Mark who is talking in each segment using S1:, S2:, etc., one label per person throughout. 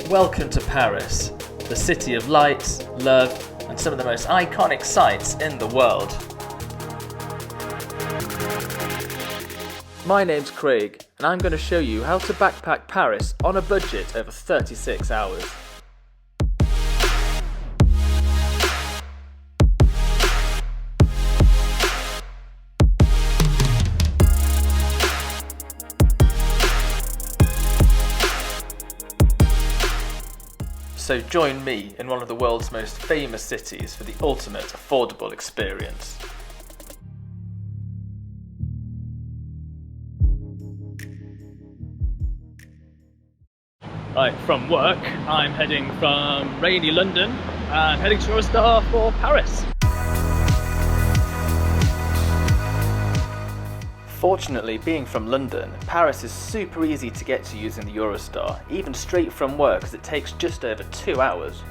S1: Welcome to Paris, the city of light, love, and some of the most iconic sights in the world. My name's Craig, and I'm going to show you how to backpack Paris on a budget over 36 hours. So join me in one of the world's most famous cities for the ultimate affordable experience. Right, from work, I'm heading from rainy London and heading to Eurostar for Paris. Fortunately, being from London, Paris is super easy to get to using the Eurostar, even straight from work, as it takes just over 2 hours.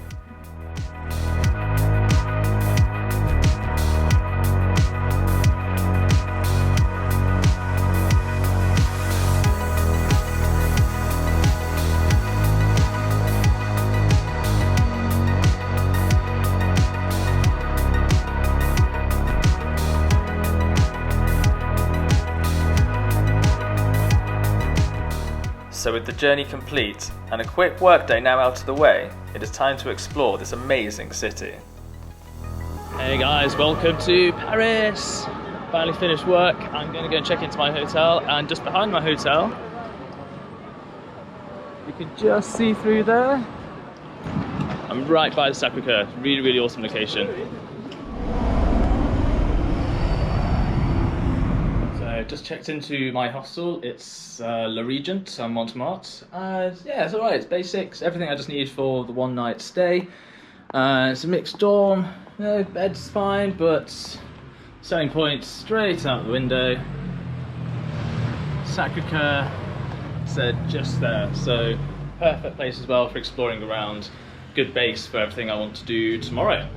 S1: So with the journey complete and a quick workday now out of the way, it is time to explore this amazing city. Hey guys, welcome to Paris! Finally finished work. I'm going to go and check into my hotel, and just behind my hotel, you can just see through there. I'm right by the Sacre Couer. Really, really awesome location. Just checked into my hostel. It's Le Regent on Montmartre. Yeah, it's alright, it's basics, everything I just need for the one night stay. It's a mixed dorm, bed's fine, but selling points straight out the window. Sacre Couer said just there, so perfect place as well for exploring around. Good base for everything I want to do tomorrow.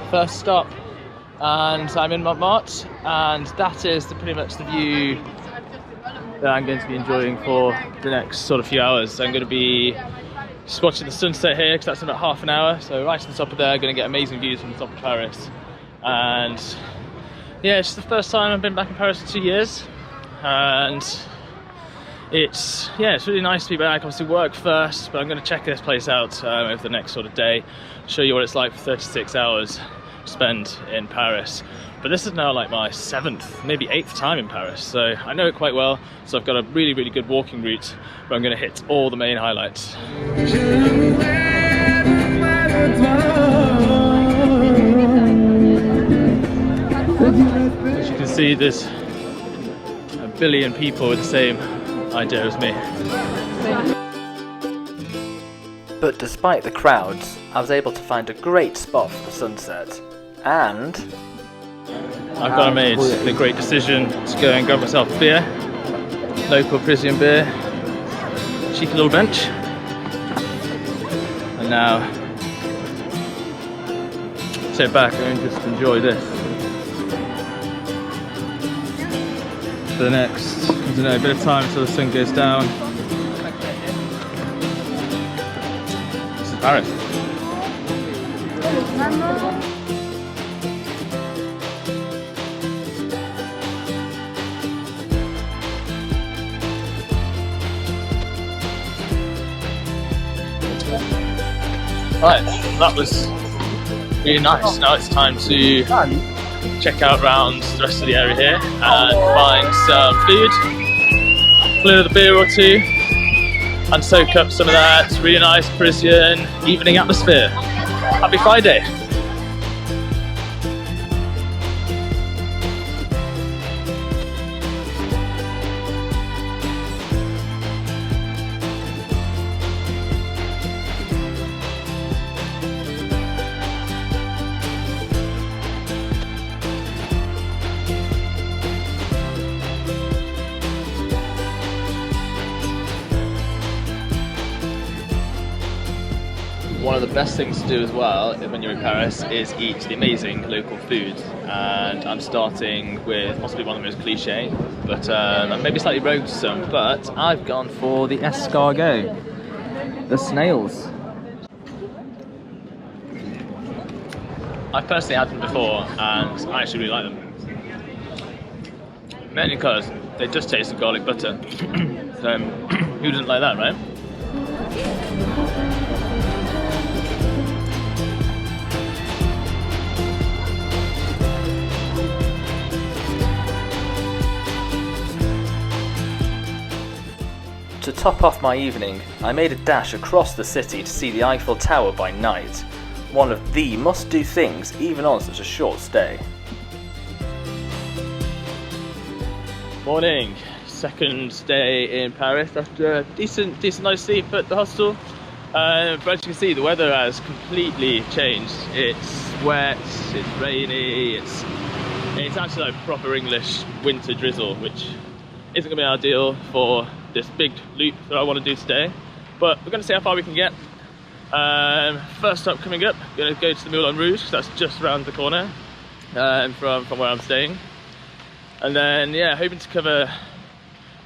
S1: First stop, and I'm in Montmartre, and that is pretty much the view that I'm going to be enjoying for the next sort of few hours. I'm going to be just watching the sunset here, because that's in about half an hour, so right to the top of there, I'm going to get amazing views from the top of Paris. And yeah, it's the first time I've been back in Paris for 2 years, and it's really nice to be back. Obviously work first, but I'm going to check this place out over the next sort of day, show you what it's like for 36 hours spent in Paris. But this is now like my 7th, maybe 8th time in Paris, so I know it quite well. So I've got a really, really good walking route where I'm going to hit all the main highlights. As you can see, there's a billion people with the same idea as me. But despite the crowds, I was able to find a great spot for the sunset. And I've got made the great decision to go and grab myself a beer, local Parisian beer, cheeky little bench, and now sit back and just enjoy this for the next, I don't know, a bit of time until the sun goes down. This is Paris. Right, that was really nice. Now it's time to check out around the rest of the area here and find some food, fill in a beer or two, and soak up some of that really nice Parisian evening atmosphere. Happy Friday! One of the best things to do as well when you're in Paris is eat the amazing local food, and I'm starting with possibly one of the most cliche, but maybe slightly roguesome, but I've gone for the escargot, the snails. I've personally had them before, and I actually really like them. Mainly because they just taste of garlic butter. So who doesn't like that, right?
S2: To top off my evening, I made a dash across the city to see the Eiffel Tower by night. One of the must-do things even on such a short stay.
S1: Morning, second day in Paris after a decent night's sleep at the hostel. But as you can see, the weather has completely changed. It's wet, it's rainy, it's actually like proper English winter drizzle, which isn't going to be ideal for this big loop that I want to do today. But we're going to see how far we can get. First up coming up, I'm going to go to the Moulin Rouge, because that's just around the corner from where I'm staying. And then, yeah, hoping to cover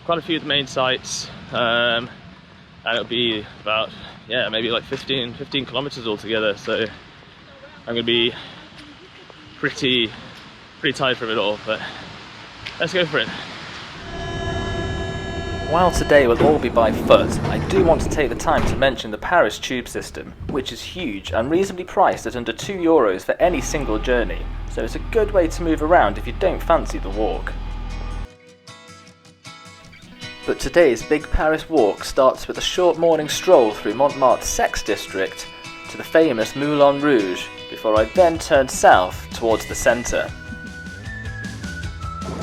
S1: quite a few of the main sites, and it'll be about, yeah, maybe like 15 kilometers altogether. So I'm going to be pretty tired from it all, but let's go for it.
S2: While today will all be by foot, I do want to take the time to mention the Paris tube system, which is huge and reasonably priced at under €2 for any single journey. So it's a good way to move around if you don't fancy the walk. But today's Big Paris walk starts with a short morning stroll through Montmartre's Sex district to the famous Moulin Rouge, before I then turn south towards the centre.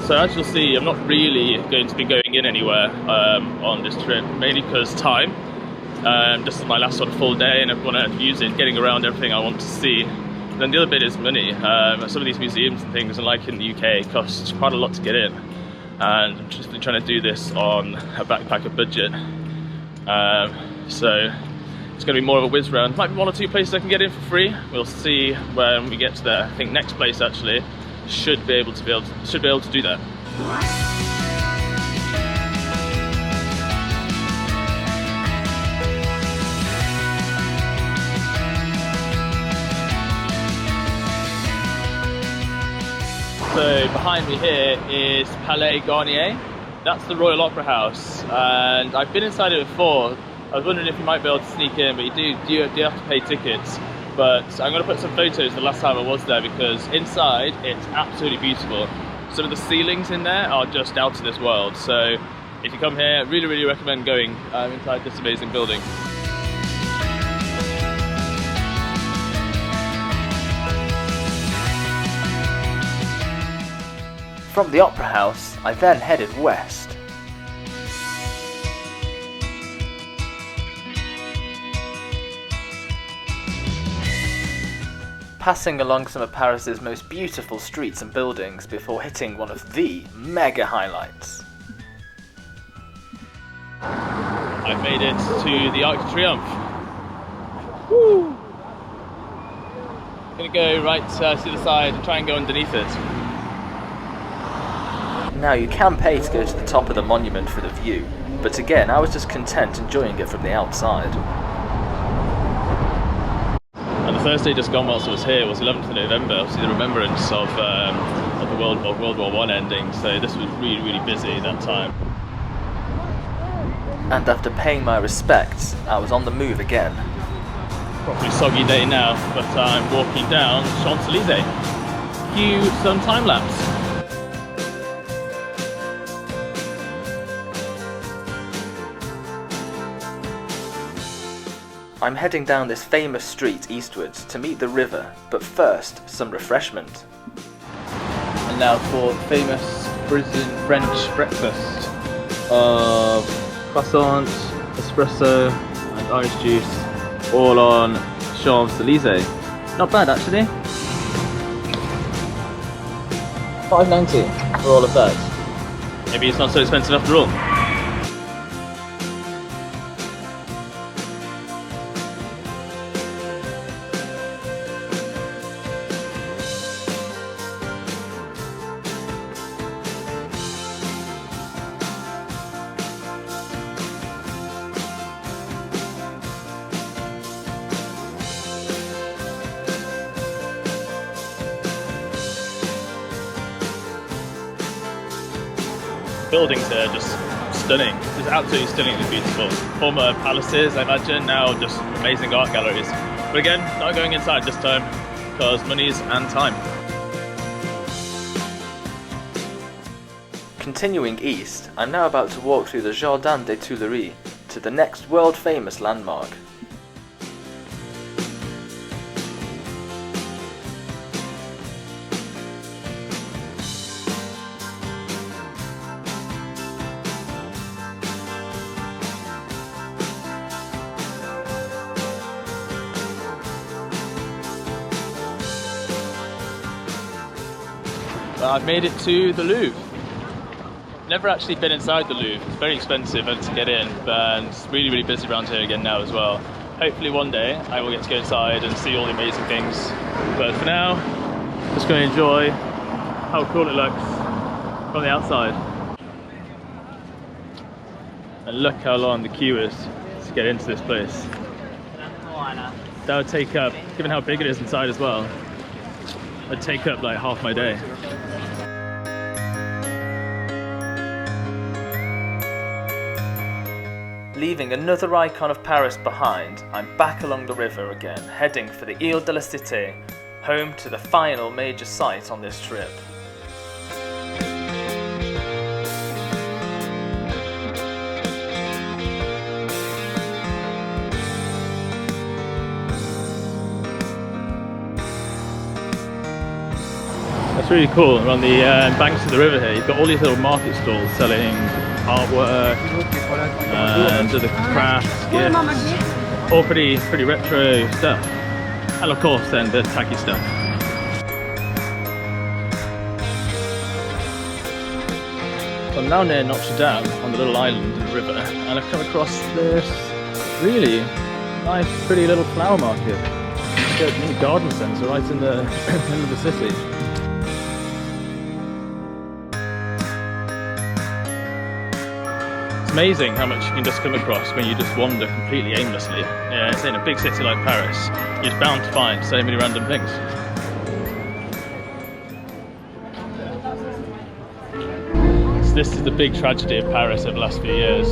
S1: So as you'll see, I'm not really going to be going in anywhere on this trip, mainly because time. This is my last sort of full day and I want to use it getting around everything I want to see. Then the other bit is money. Some of these museums and things, like in the UK, cost quite a lot to get in. And I'm just trying to do this on a backpacker budget. So it's going to be more of a whiz round. Might be one or two places I can get in for free. We'll see when we get to there. I think next place actually should be able to do that. So behind me here is Palais Garnier. That's the Royal Opera House, and I've been inside it before. I was wondering if you might be able to sneak in, but you do have to pay tickets. But I'm going to put some photos the last time I was there, because inside it's absolutely beautiful. Some of the ceilings in there are just out of this world. So if you come here, really recommend going inside this amazing building.
S2: From the Opera House, I then headed west. Passing along some of Paris's most beautiful streets and buildings before hitting one of the mega highlights.
S1: I've made it to the Arc de Triomphe. Woo! I'm gonna go right to the side and try and go underneath it.
S2: Now you can pay to go to the top of the monument for the view, but again I was just content enjoying it from the outside.
S1: And the first day just gone whilst I was here was 11th of November, obviously the remembrance of the World War I ending, so this was really busy that time.
S2: And after paying my respects, I was on the move again.
S1: Probably soggy day now, but I'm walking down Champs-Élysées. Cue some time lapse.
S2: I'm heading down this famous street eastwards to meet the river, but first, some refreshment.
S1: And now for the famous Parisian French breakfast of croissant, espresso and orange juice, all on Champs-Élysées. Not bad actually. $5.90 for all of that. Maybe it's not so expensive after all. buildings here are just stunning. It's absolutely stunningly beautiful. Former palaces, I imagine, now just amazing art galleries. But again, not going inside this time because money's and time.
S2: Continuing east, I'm now about to walk through the Jardin des Tuileries to the next world-famous landmark.
S1: I've made it to the Louvre. Never actually been inside the Louvre. It's very expensive to get in, but it's really, really busy around here again now as well. Hopefully one day I will get to go inside and see all the amazing things. But for now, just going to enjoy how cool it looks from the outside. And look how long the queue is to get into this place. That would take up, given how big it is inside as well, it'd take up like half my day.
S2: Leaving another icon of Paris behind, I'm back along the river again, heading for the Île de la Cité, home to the final major site on this trip.
S1: That's really cool. We're on the banks of the river here. You've got all these little market stalls selling artwork and other crafts, gifts, all pretty retro stuff. And of course then the tacky stuff. So I'm now near Notre Dame on the little island in the river, and I've come across this really nice, pretty little flower market. It's got a mini garden centre right in the middle of the city. Amazing how much you can just come across when you just wander completely aimlessly. Yeah, it's in a big city like Paris, you're bound to find so many random things. So this is the big tragedy of Paris over the last few years.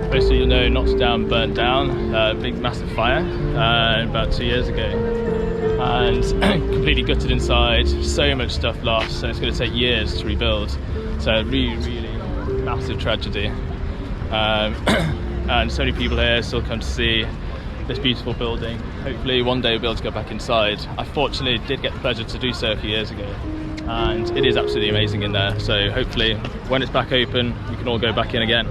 S1: Most of you know Notre Dame burnt down, a big massive fire about 2 years ago. And completely gutted inside, so much stuff lost, and it's going to take years to rebuild. So really, really massive tragedy. And so many people here still come to see this beautiful building. Hopefully one day we'll be able to go back inside. I fortunately did get the pleasure to do so a few years ago, and it is absolutely amazing in there. So hopefully when it's back open we can all go back in again.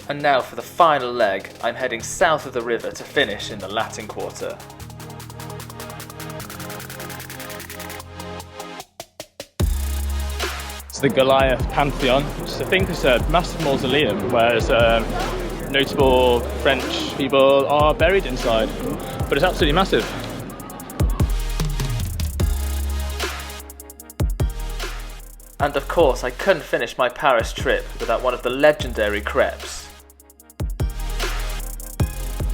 S2: And now for the final leg, I'm heading south of the river to finish in the Latin Quarter.
S1: It's the Goliath Pantheon, which I think is a massive mausoleum where notable French people are buried inside, but it's absolutely massive.
S2: And of course, I couldn't finish my Paris trip without one of the legendary crepes.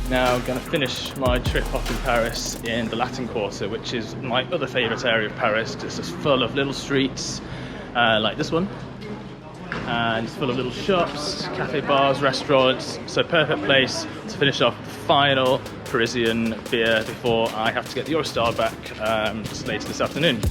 S1: Now I'm going to finish my trip off in Paris in the Latin Quarter, which is my other favourite area of Paris. It's just full of little streets like this one, and it's full of little shops, cafe, bars, restaurants. So perfect place to finish off the final Parisian beer before I have to get the Eurostar back just later this afternoon.